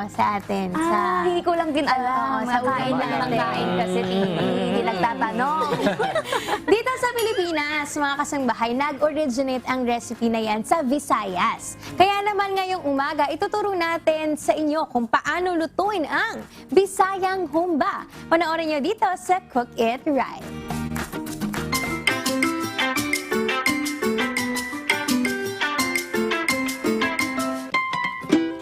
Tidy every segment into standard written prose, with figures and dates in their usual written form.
sa atin. Sa Hindi ko lang din alam. sa Kain ulam lang ng natin. kain kasi hindi nagtatanong. Dito sa Pilipinas, mga kasangbahay, nag-originate ang recipe na yan sa Visayas. Kaya naman ngayong umaga, ituturo natin sa inyo kung paano lutuin ang Bisayang Humba. Panoorin nyo dito sa Cook It Right.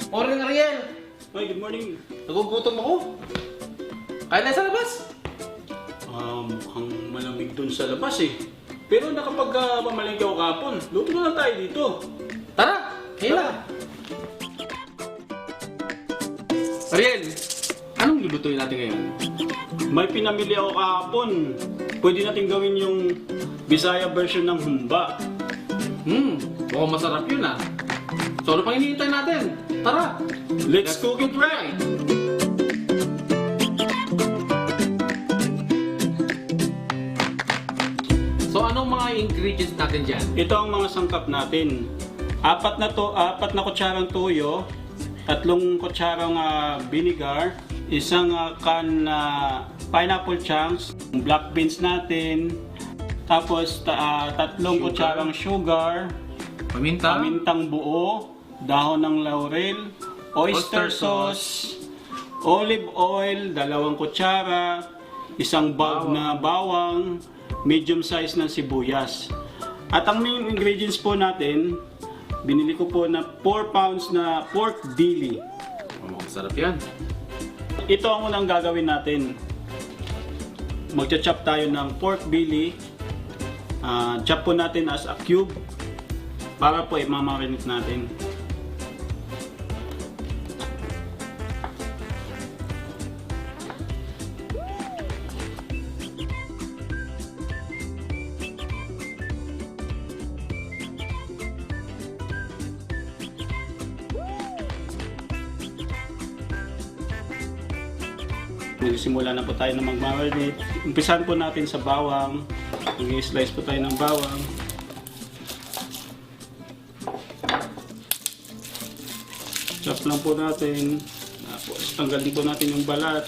Morning, Ariel! Ay, good morning. Nagugutom ako. Kain na sa labas. Mukhang malamig dun sa labas eh. Pero nakapag-mamalengke ako kahapon. Luto na lang tayo dito. Tara! Hila! Ariel, anong lulutuin natin ngayon? May pinamili ako kahapon. Pwede natin gawin yung Bisaya version ng humba. Mukhang masarap yun ah. So ano pang hinihintay natin? Tara! Let's cook it right! So anong mga ingredients natin dyan? Ito ang mga sangkap natin. Apat na kutsarang toyo, 3 kutsarang vinegar, isang can na pineapple chunks, black beans natin, tapos 3 kutsarang sugar, Paminta? pamintang buo, dahon ng laurel, oyster sauce, olive oil, 2 kutsara, isang bulb na bawang, medium size ng sibuyas. At ang main ingredients po natin, binili ko po na 4 pounds na pork belly. Mukhang sarap yan. Ito ang unang gagawin natin. Magcha-chop tayo ng pork belly. Chop po natin as a cube para po i-marinate natin. Magsimula na po tayo na mag-marinate. Umpisan po natin sa bawang. Mag-slice po tayo ng bawang. Chop lang po natin. Tapos tanggalin po natin yung balat.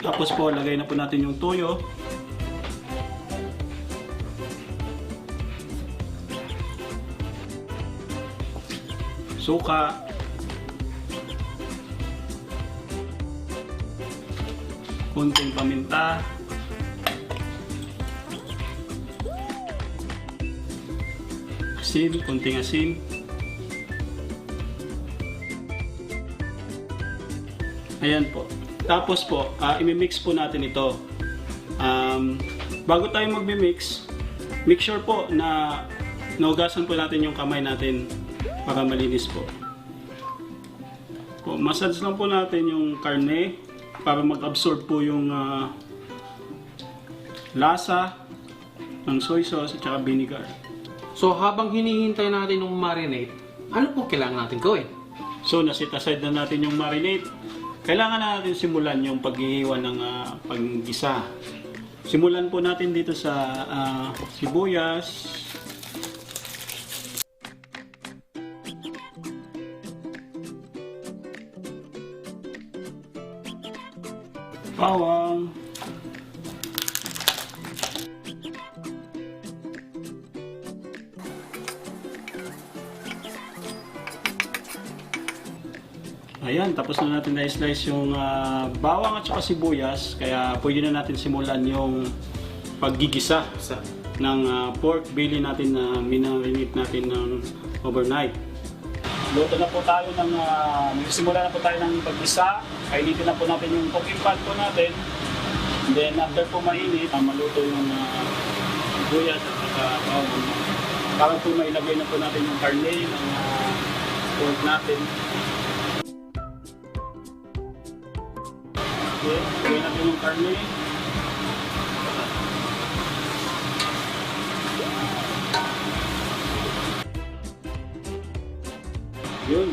Tapos po lagay na po natin yung toyo. Suka, kunting paminta, asin, kunting asin, ayan po. Tapos po, imimix po natin ito. Bago tayo magmi-mix, make sure po na naugasan po natin yung kamay natin para malinis po. Massage lang po natin yung karne para mag-absorb po yung lasa ng soy sauce at saka vinegar. So habang hinihintay natin yung marinate, ano po kailangan natin gawin? So nasit aside na natin yung marinade. Kailangan na natin simulan yung paghihiwa ng paggisa. Simulan po natin dito sa sibuyas, bawang, ayan, tapos na natin na-slice yung bawang at saka sibuyas, kaya pwede na natin simulan yung paggigisa ng pork belly natin na minarinate natin ng overnight. Luto na po tayo ng, simula na po tayo ng paggisa. Kainitin na po natin yung cooking pan po natin. Then after po mainit, maluto yung sibuyas at saka bawang. Para po mailagay na po natin yung karne ng pork natin. Okay, ilagay natin yung karne. Yun.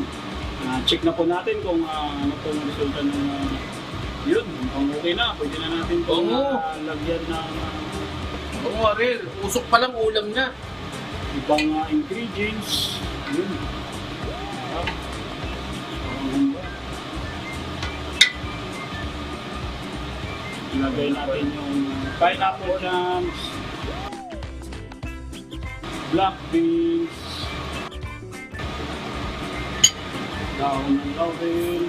Check na po natin kung ano po ang resulta ng yun. Kung okay na, pwede na natin itong lagyan ng Oo, Ariel. Usok pa lang ulam niya. Ibang ingredients. Yun. Sarap. Parang humba. Ilagay natin yung pineapple jams, black beans, dahon ng laurel.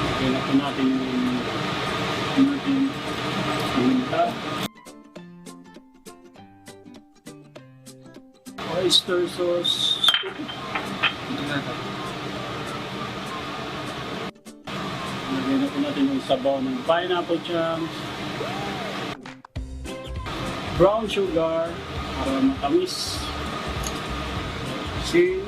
Ilagay na po natin yung ating paminta, oyster sauce. Ilagay na po natin yung sabaw ng pineapple jams, brown sugar para matamis, asin,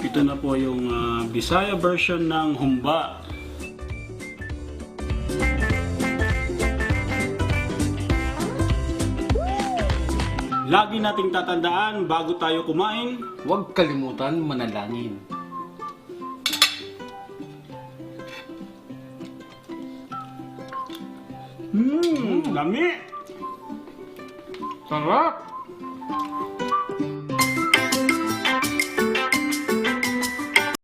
ito na po yung Bisaya version ng humba. Lagi nating tatandaan bago tayo kumain, Huwag kalimutan manalangin. lami! Sarap!